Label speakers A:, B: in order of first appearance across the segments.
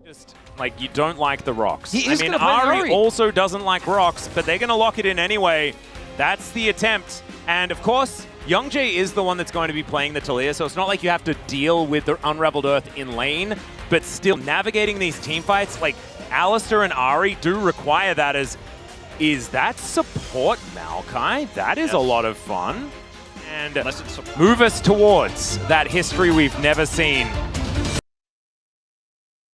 A: Just like you don't like the rocks.
B: I mean, Ari
A: also doesn't like rocks, but they're going to lock it in anyway. That's the attempt. And of course, Youngjae is the one that's going to be playing the Talia, so it's not like you have to deal with the Unraveled Earth in lane, but still navigating these team fights, like Alistair and Ari do require that as, is that support Maokai? That is a lot of fun. And move us towards that history we've never seen.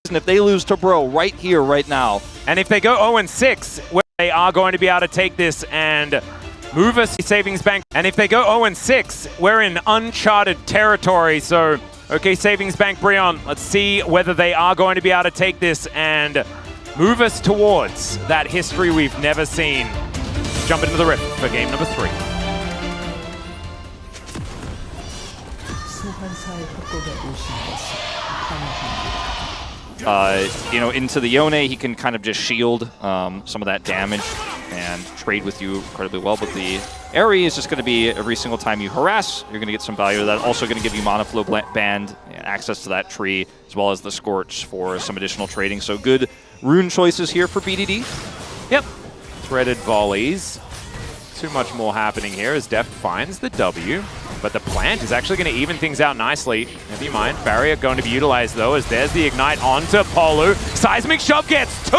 B: And if they lose to Bro right here, right now.
A: And if they go 0-6, where they are going to be able to take this and move us Savings Bank. And if they go 0-6, we're in uncharted territory. So, okay, Savings Bank Brion, let's see whether they are going to be able to take this and move us towards that history we've never seen. Jump into the rift for game number 3.
B: Into the Yone, he can kind of just shield some of that damage and trade with you incredibly well. But the Aerie is just going to be every single time you harass, you're going to get some value of that. Also going to give you Mana Flow Band, access to that tree, as well as the Scorch for some additional trading. So good rune choices here for BDD.
A: Yep. Threaded volleys. Too much more happening here as Deft finds the W. But the plant is actually going to even things out nicely. Never mind. Barrier going to be utilized, though, as there's the Ignite onto Polu. Seismic Shove gets 2,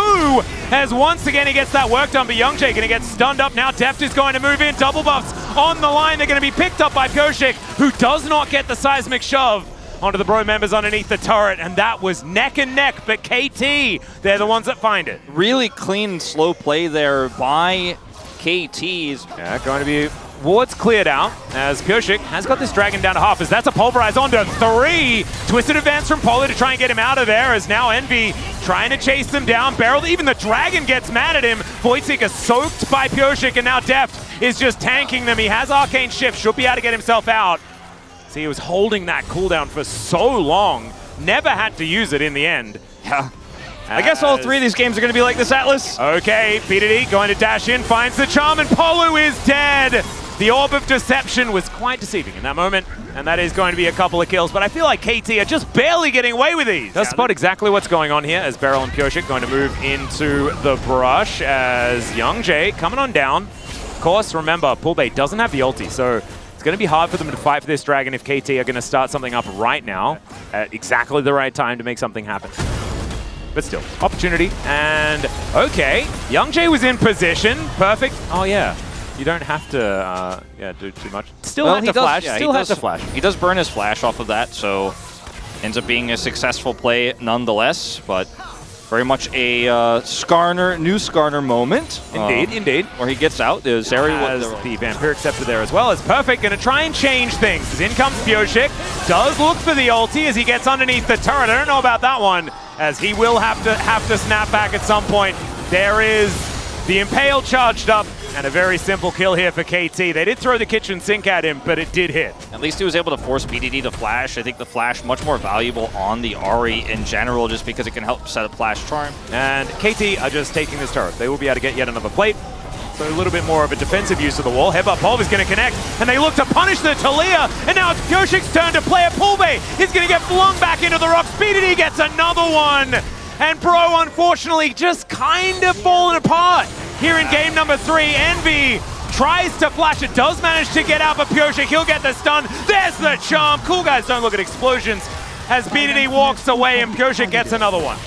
A: as once again he gets that work done. But Youngjae going to get stunned up now. Deft is going to move in. Double buffs on the line. They're going to be picked up by Pyoshik, who does not get the Seismic Shove onto the Bro members underneath the turret. And that was neck and neck. But KT, they're the ones that find it.
B: Really clean, slow play there by KT's.
A: Yeah, going to be wards cleared out as Pyoshik has got this dragon down to half, as that's a pulverize onto 3. Twisted advance from Polo to try and get him out of there, as now Envy trying to chase them down. Barrel, even the dragon gets mad at him. Voidseeker soaked by Pyoshik, and now Deft is just tanking them. He has Arcane Shift, should be able to get himself out. See, he was holding that cooldown for so long, never had to use it in the end.
B: Yeah. I guess all 3 of these games are going to be like this, Atlas.
A: Okay, BDD going to dash in, finds the charm, and Polu is dead. The Orb of Deception was quite deceiving in that moment, and that is going to be a couple of kills, but I feel like KT are just barely getting away with these. Does spot exactly what's going on here, as Beryl and Pyoshik going to move into the brush, as Youngjae coming on down. Of course, remember, Poolbay doesn't have the ulti, so it's going to be hard for them to fight for this dragon if KT are going to start something up right now, at exactly the right time to make something happen. But still, opportunity, and okay, Youngjae was in position, perfect. Oh yeah, you don't have to do too much. Still had to flash, still has to flash.
B: He does burn his flash off of that, so ends up being a successful play nonetheless, but very much a new Skarner moment.
A: Indeed.
B: Where he gets out. There's Zeri
A: has the Vampiric Scepter there as well. It's perfect. Going to try and change things. As in comes Pyoshik. Does look for the ulti as he gets underneath the turret. I don't know about that one, as he will have to snap back at some point. There is the Impale charged up, and a very simple kill here for KT. They did throw the kitchen sink at him, but it did hit.
B: At least he was able to force BDD to flash. I think the flash much more valuable on the Ahri in general, just because it can help set up flash charm.
A: And KT are just taking this turret. They will be able to get yet another plate. So a little bit more of a defensive use of the wall. Headbutt Pulve is going to connect, and they look to punish the Talia, and now it's Pyoshik's turn to play it. Poolbay is going to get flung back into the rocks. BDD gets another one, and Bro, unfortunately, just kind of falling apart. Here in game number 3, Envy tries to flash. It does manage to get out, but Pyoshik, he'll get the stun. There's the charm. Cool guys don't look at explosions as BDD walks away, and Pyoshik gets another one.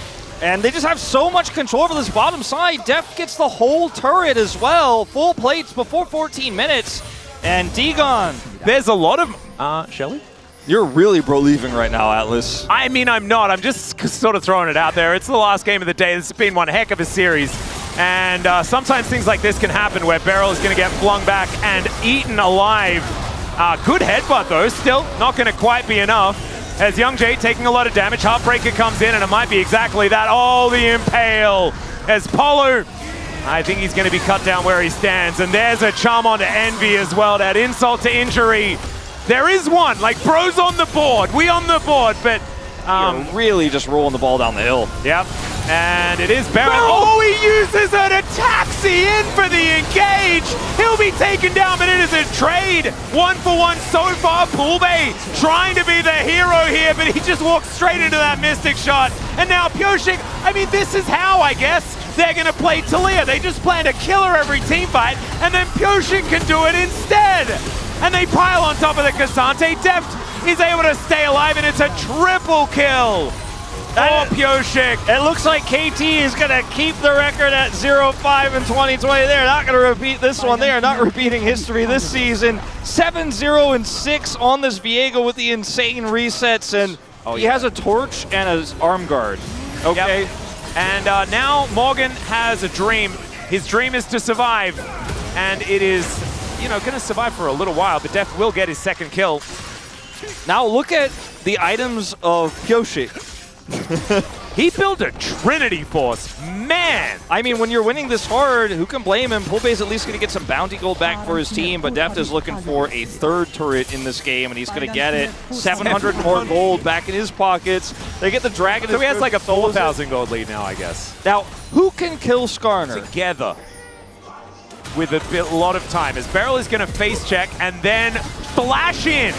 B: And they just have so much control over this bottom side. Deft gets the whole turret as well. Full plates before 14 minutes. And Dagon.
A: There's a lot of... Shelly?
B: You're really bro-leaving right now, Atlas.
A: I mean, I'm not. I'm just sort of throwing it out there. It's the last game of the day. This has been one heck of a series. And sometimes things like this can happen where Beryl is going to get flung back and eaten alive. Good headbutt, though. Still not going to quite be enough. As Youngjae taking a lot of damage. Heartbreaker comes in, and it might be exactly that. Oh, the Impale. As Polo, I think he's going to be cut down where he stands. And there's a charm onto Envy as well. That insult to injury. There is one. Like, Bro's on the board. We on the board, but...
B: really just rolling the ball down the hill.
A: Yep. And it is Baron. Oh, he uses it, a taxi in for the engage. He'll be taken down, but it is a trade. 1-for-1 so far. Poolbay trying to be the hero here, but he just walks straight into that Mystic shot. And now Pyoshik, I mean, this is how, I guess, they're going to play Talia. They just plan to kill her every team fight, and then Pyoshik can do it instead. And they pile on top of the Cassante. Deft is able to stay alive, and it's a triple kill. Oh, Pyoshik.
B: It looks like KT is going to keep the record at 0-5 in 2020. They're not going to repeat this one. They are not repeating history this season. 7-0-6 on this Viego with the insane resets, and he has a torch and an arm guard. Okay.
A: Yep. And now Morgan has a dream. His dream is to survive, and it is, you know, going to survive for a little while, but Deft will get his second kill.
B: Now look at the items of Pyoshik.
A: He built a Trinity Force, man!
B: I mean, when you're winning this hard, who can blame him? Poolbay's at least going to get some bounty gold back for his team, but Deft is looking for a third turret in this game, and he's going to get it. 700 more gold back in his pockets. They get the dragon.
A: So he has like a 4,000 gold lead now, I guess.
B: Now, who can kill Skarner?
A: Together. With a lot of time, as Beryl is going to face check and then flash in.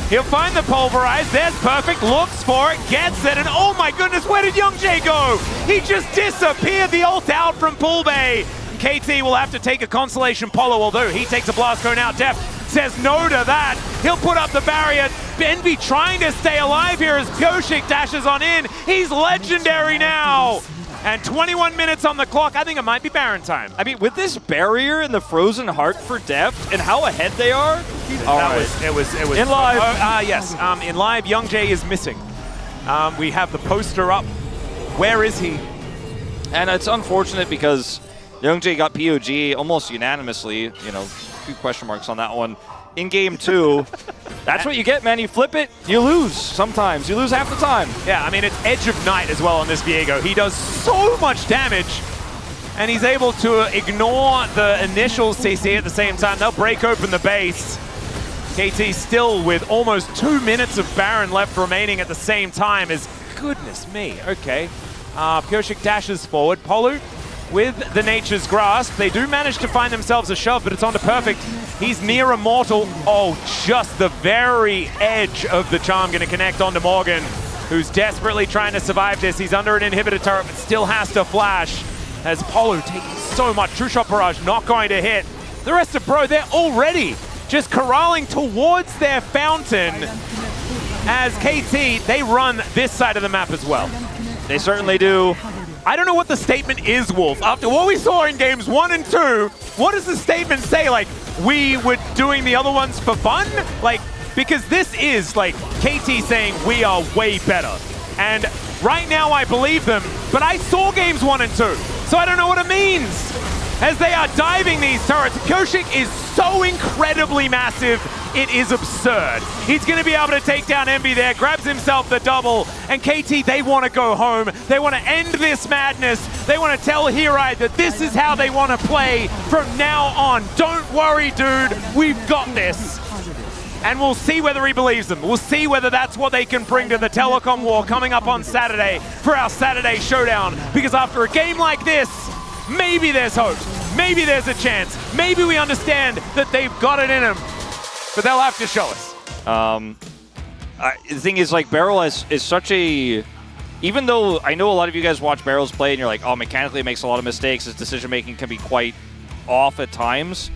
A: He'll find the pulverize. There's perfect. Looks for it. Gets it. And oh my goodness, where did Young Jay go? He just disappeared. The ult out from Poolbay. KT will have to take a consolation Polo, although he takes a blast cone out. Deft says no to that. He'll put up the barrier. Envy trying to stay alive here as Pyoshik dashes on in. He's legendary now. And 21 minutes on the clock. I think it might be Baron time.
B: I mean, with this barrier and the frozen heart for Deft and how ahead they are.
A: It was
B: in live.
A: Yes, in live, Young Jay is missing. We have the poster up. Where is he?
B: And it's unfortunate because Young Jay got POG almost unanimously. You know, a few question marks on that one. In game 2, that's what you get, man. You flip it, you lose sometimes. You lose half the time.
A: Yeah, I mean, it's Edge of Night as well on this Viego. He does so much damage, and he's able to ignore the initial CC at the same time. They'll break open the base. KT still with almost 2 minutes of Baron left remaining at the same time. Goodness me, okay. Pyoshik dashes forward. Polu with the Nature's Grasp. They do manage to find themselves a shove, but it's onto Perfect. He's near immortal. Oh, just the very edge of the charm going to connect onto Morgan, who's desperately trying to survive this. He's under an inhibitor turret, but still has to flash. As Polu taking so much. True Shot Barrage not going to hit. The rest of Bro, they're already just corralling towards their fountain. As KT, they run this side of the map as well.
B: They certainly do.
A: I don't know what the statement is, Wolf. After what we saw in games 1 and 2, what does the statement say? Like, we were doing the other ones for fun? Like, because this is like KT saying we are way better. And right now I believe them, but I saw games 1 and 2, so I don't know what it means. As they are diving these turrets, Pyoshik is so incredibly massive, it is absurd. He's going to be able to take down Envy there, grabs himself the double, and KT, they want to go home. They want to end this madness. They want to tell Hirai that this is how they want to play from now on. Don't worry, dude, we've got this. And we'll see whether he believes them. We'll see whether that's what they can bring to the Telecom War coming up on Saturday for our Saturday Showdown. Because after a game like this, maybe there's hope. Maybe there's a chance. Maybe we understand that they've got it in them. But they'll have to show us.
B: The thing is, like, Beryl is such a... Even though I know a lot of you guys watch Beryl's play and you're like, oh, mechanically it makes a lot of mistakes. His decision-making can be quite off at times.